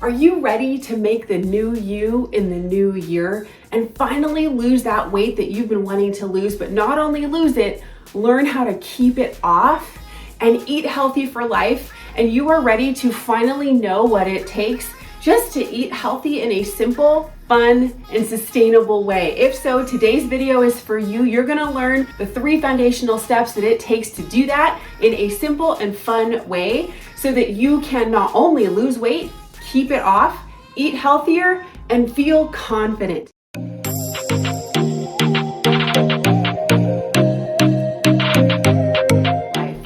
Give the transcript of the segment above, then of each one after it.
Are you ready to make the new you in the new year and finally lose that weight that you've been wanting to lose, but not only lose it, learn how to keep it off and eat healthy for life? And you are ready to finally know what it takes just to eat healthy in a simple, fun, and sustainable way? If so, today's video is for you. You're gonna learn the 3 foundational steps that it takes to do that in a simple and fun way so that you can not only lose weight, keep it off, eat healthier, and feel confident.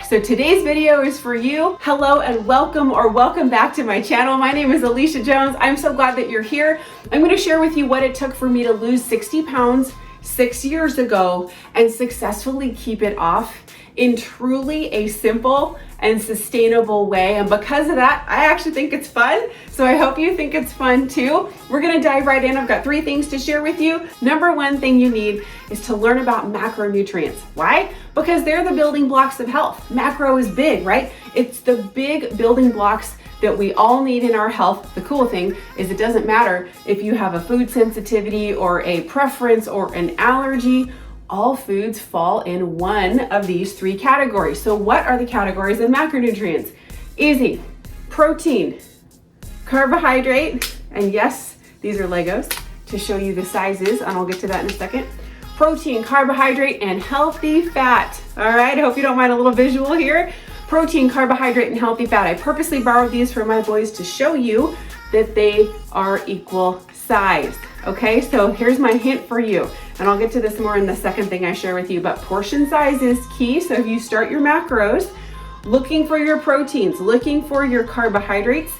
So today's video is for you. Hello and welcome back to my channel. My name is Alicia Jones. I'm so glad that you're here. I'm gonna share with you what it took for me to lose 60 pounds 6 years ago and successfully keep it off in truly a simple and sustainable way. And because of that, I actually think it's fun. So I hope you think it's fun too. We're gonna dive right in. I've got 3 things to share with you. Number 1 thing you need is to learn about macronutrients. Why? Because they're the building blocks of health. Macro is big, right? It's the big building blocks that we all need in our health. The cool thing is it doesn't matter if you have a food sensitivity or a preference or an allergy. All foods fall in one of these 3 categories. So what are the categories of macronutrients? Easy. Protein, carbohydrate, and yes, these are Legos to show you the sizes, and I'll get to that in a second. Protein, carbohydrate, and healthy fat. All right, I hope you don't mind a little visual here. Protein, carbohydrate, and healthy fat. I purposely borrowed these from my boys to show you that they are equal size. Okay, so here's my hint for you. And I'll get to this more in the second thing I share with you, but portion size is key. So if you start your macros, looking for your proteins, looking for your carbohydrates,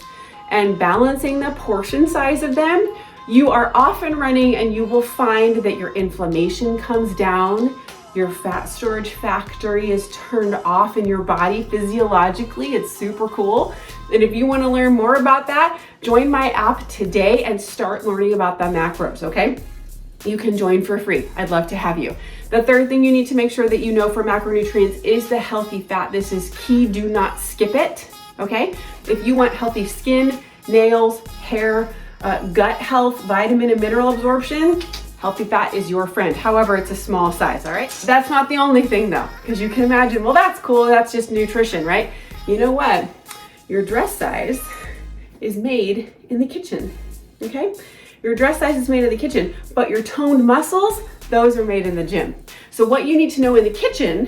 and balancing the portion size of them, you are off and running, and you will find that your inflammation comes down, your fat storage factory is turned off in your body physiologically. It's super cool. And if you want to learn more about that, join my app today and start learning about the macros, okay? You can join for free. I'd love to have you. The third thing you need to make sure that you know for macronutrients is the healthy fat. This is key. Do not skip it, okay? If you want healthy skin, nails, hair, gut health, vitamin and mineral absorption, healthy fat is your friend. However, it's a small size, all right? That's not the only thing though, because you can imagine, well, that's cool. That's just nutrition, right? You know what? Your dress size is made in the kitchen, okay? Your dress size is made in the kitchen, but your toned muscles, those are made in the gym. So what you need to know in the kitchen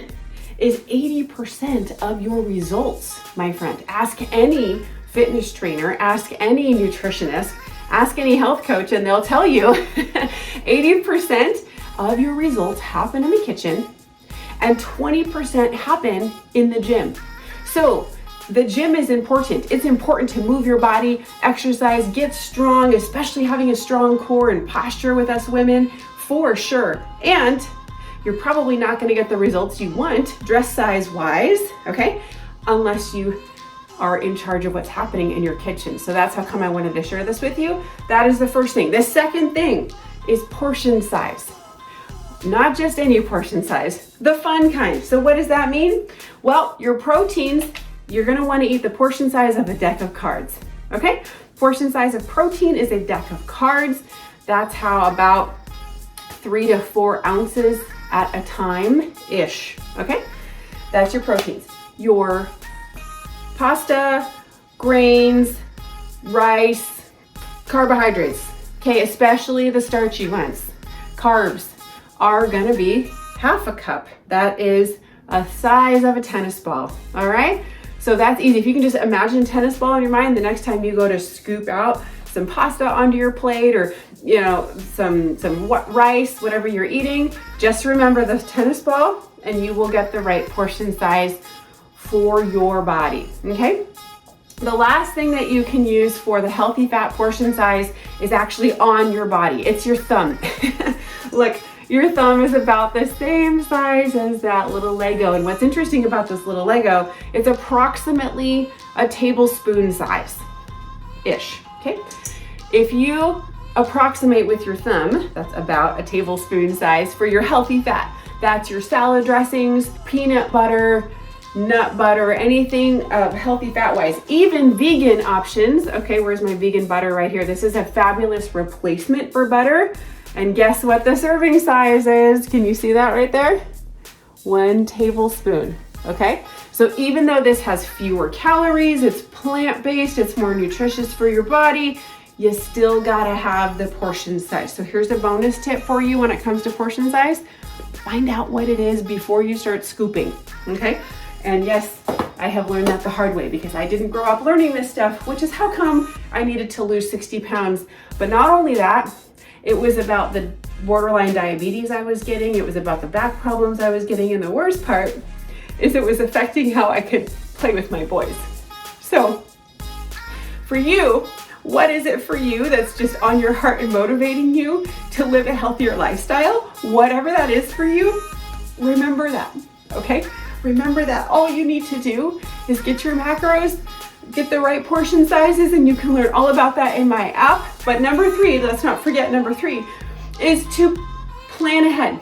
is 80% of your results, my friend. Ask any fitness trainer, ask any nutritionist, ask any health coach, and they'll tell you 80% of your results happen in the kitchen and 20% happen in the gym. So the gym is important. It's important to move your body, exercise, get strong, especially having a strong core and posture with us women, for sure. And you're probably not gonna get the results you want dress size wise, okay? Unless you are in charge of what's happening in your kitchen. So that's how come I wanted to share this with you. That is the first thing. The second thing is portion size. Not just any portion size, the fun kind. So what does that mean? Well, your proteins, you're gonna wanna eat the portion size of a deck of cards, okay? Portion size of protein is a deck of cards. That's how about 3 to 4 ounces at a time-ish, okay? That's your proteins. Your pasta, grains, rice, carbohydrates, okay, especially the starchy ones. Carbs are gonna be half a cup. That is a size of a tennis ball, all right? So that's easy. If you can just imagine tennis ball in your mind, the next time you go to scoop out some pasta onto your plate or, you know, some rice, whatever you're eating, just remember the tennis ball and you will get the right portion size for your body, okay? The last thing that you can use for the healthy fat portion size is actually on your body. It's your thumb. Look, your thumb is about the same size as that little Lego. And what's interesting about this little Lego, it's approximately a tablespoon size-ish, okay? If you approximate with your thumb, that's about a tablespoon size for your healthy fat. That's your salad dressings, peanut butter, nut butter, anything healthy fat-wise, even vegan options. Okay, where's my vegan butter right here? This is a fabulous replacement for butter. And guess what the serving size is? Can you see that right there? 1 tablespoon, okay? So even though this has fewer calories, it's plant-based, it's more nutritious for your body, you still gotta have the portion size. So here's a bonus tip for you when it comes to portion size. Find out what it is before you start scooping, okay? And yes, I have learned that the hard way because I didn't grow up learning this stuff, which is how come I needed to lose 60 pounds. But not only that, it was about the borderline diabetes I was getting, it was about the back problems I was getting, and the worst part is it was affecting how I could play with my boys. So for you, what is it for you that's just on your heart and motivating you to live a healthier lifestyle? Whatever that is for you, remember that, okay? Remember that all you need to do is get your macros, get the right portion sizes, and you can learn all about that in my app. But number 3, let's not forget number 3, is to plan ahead.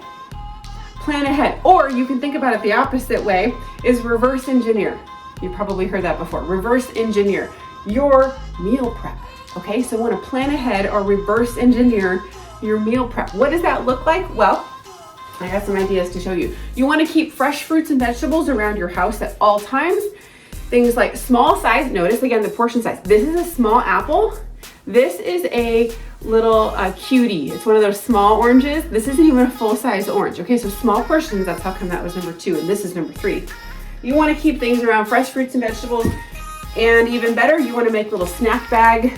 Plan ahead. Or you can think about it the opposite way, is reverse engineer. You probably heard that before. Reverse engineer your meal prep. Okay, so want to plan ahead or reverse engineer your meal prep. What does that look like? Well, I have some ideas to show you. You want to keep fresh fruits and vegetables around your house at all times. Things like small size, notice again the portion size. This is a small apple. This is a little cutie. It's one of those small oranges. This isn't even a full-size orange. Okay, so small portions, that's how come that was number 2 and this is number 3. You want to keep things around fresh fruits and vegetables, and even better, you want to make little snack bag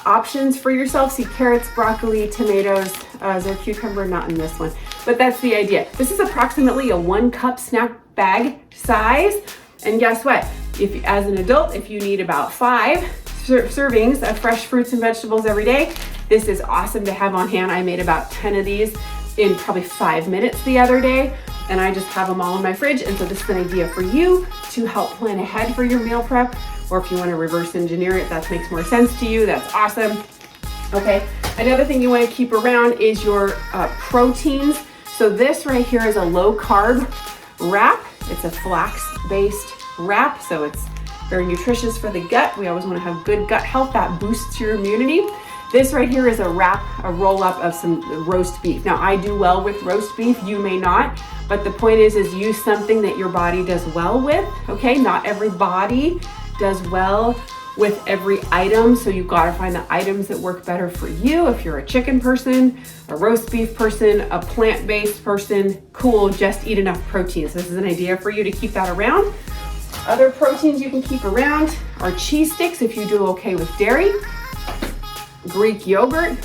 options for yourself. See, carrots, broccoli, tomatoes, is there cucumber? Not in this one, but that's the idea. This is approximately a 1 cup snack bag size. And guess what? If as an adult, if you need about 5 servings of fresh fruits and vegetables every day, this is awesome to have on hand. I made about 10 of these in probably 5 minutes the other day, and I just have them all in my fridge. And so this is an idea for you to help plan ahead for your meal prep, or if you want to reverse engineer it, that makes more sense to you, that's awesome. Okay, another thing you want to keep around is your proteins. So this right here is a low carb wrap. It's a flax-based wrap, so it's very nutritious for the gut. We always want to have good gut health. That boosts your immunity. This right here is a wrap, a roll-up of some roast beef. Now, I do well with roast beef. You may not, but the point is use something that your body does well with, okay? Not every body does well with every item, so you've got to find the items that work better for you. If you're a chicken person, a roast beef person, a plant-based person, cool, just eat enough proteins. This is an idea for you to keep that around. Other proteins you can keep around are cheese sticks if you do okay with dairy, Greek yogurt.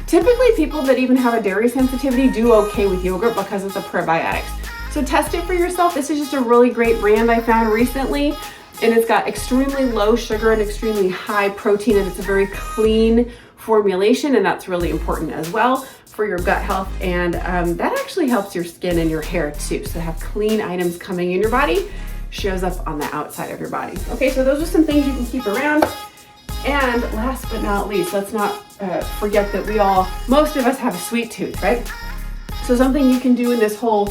Typically people that even have a dairy sensitivity do okay with yogurt because of the probiotics. So test it for yourself. This is just a really great brand I found recently, and it's got extremely low sugar and extremely high protein, and it's a very clean formulation, and that's really important as well for your gut health. And that actually helps your skin and your hair too. So to have clean items coming in your body shows up on the outside of your body. Okay, so those are some things you can keep around. And last but not least, let's not forget that most of us have a sweet tooth, right? So something you can do in this whole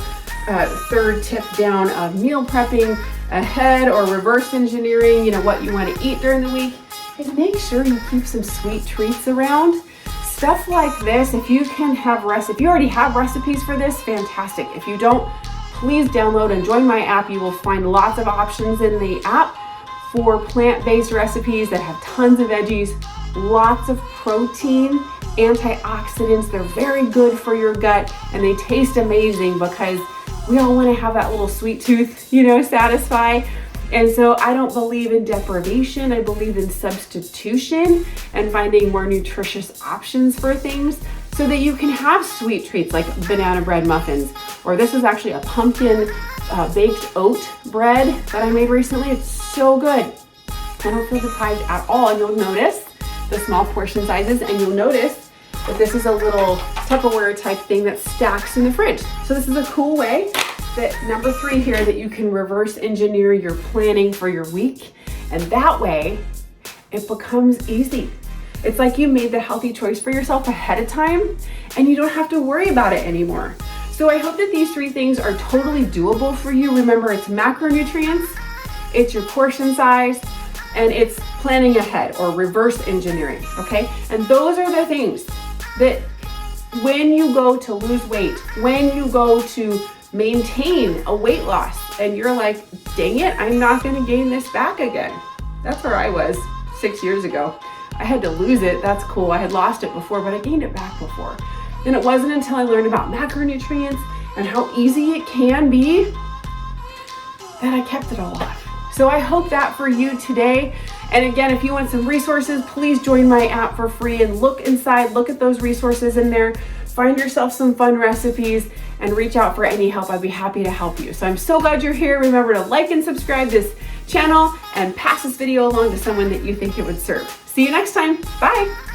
third tip down of meal prepping ahead or reverse engineering, what you want to eat during the week, is make sure you keep some sweet treats around. Stuff like this, if you already have recipes for this, fantastic. If you don't, please download and join my app. You will find lots of options in the app for plant-based recipes that have tons of veggies, lots of protein, antioxidants. They're very good for your gut, and they taste amazing because we all want to have that little sweet tooth, satisfy. And so I don't believe in deprivation. I believe in substitution and finding more nutritious options for things so that you can have sweet treats like banana bread muffins, or this is actually a pumpkin baked oat bread that I made recently. It's so good. I don't feel deprived at all. And you'll notice the small portion sizes, and you'll notice that this is a little Tupperware type thing that stacks in the fridge. So this is a cool way that number 3 here, that you can reverse engineer your planning for your week. And that way it becomes easy. It's like you made the healthy choice for yourself ahead of time, and you don't have to worry about it anymore. So I hope that these 3 things are totally doable for you. Remember, it's macronutrients, it's your portion size, and it's planning ahead or reverse engineering, okay? And those are the things that when you go to lose weight, when you go to maintain a weight loss, and you're like, dang it, I'm not gonna gain this back again. That's where I was 6 years ago. I had to lose it, that's cool. I had lost it before, but I gained it back before. And it wasn't until I learned about macronutrients and how easy it can be that I kept it alive. So I hope that for you today. And again, if you want some resources, please join my app for free and look inside, look at those resources in there, find yourself some fun recipes, and reach out for any help. I'd be happy to help you. So I'm so glad you're here. Remember to like and subscribe this channel and pass this video along to someone that you think it would serve. See you next time. Bye.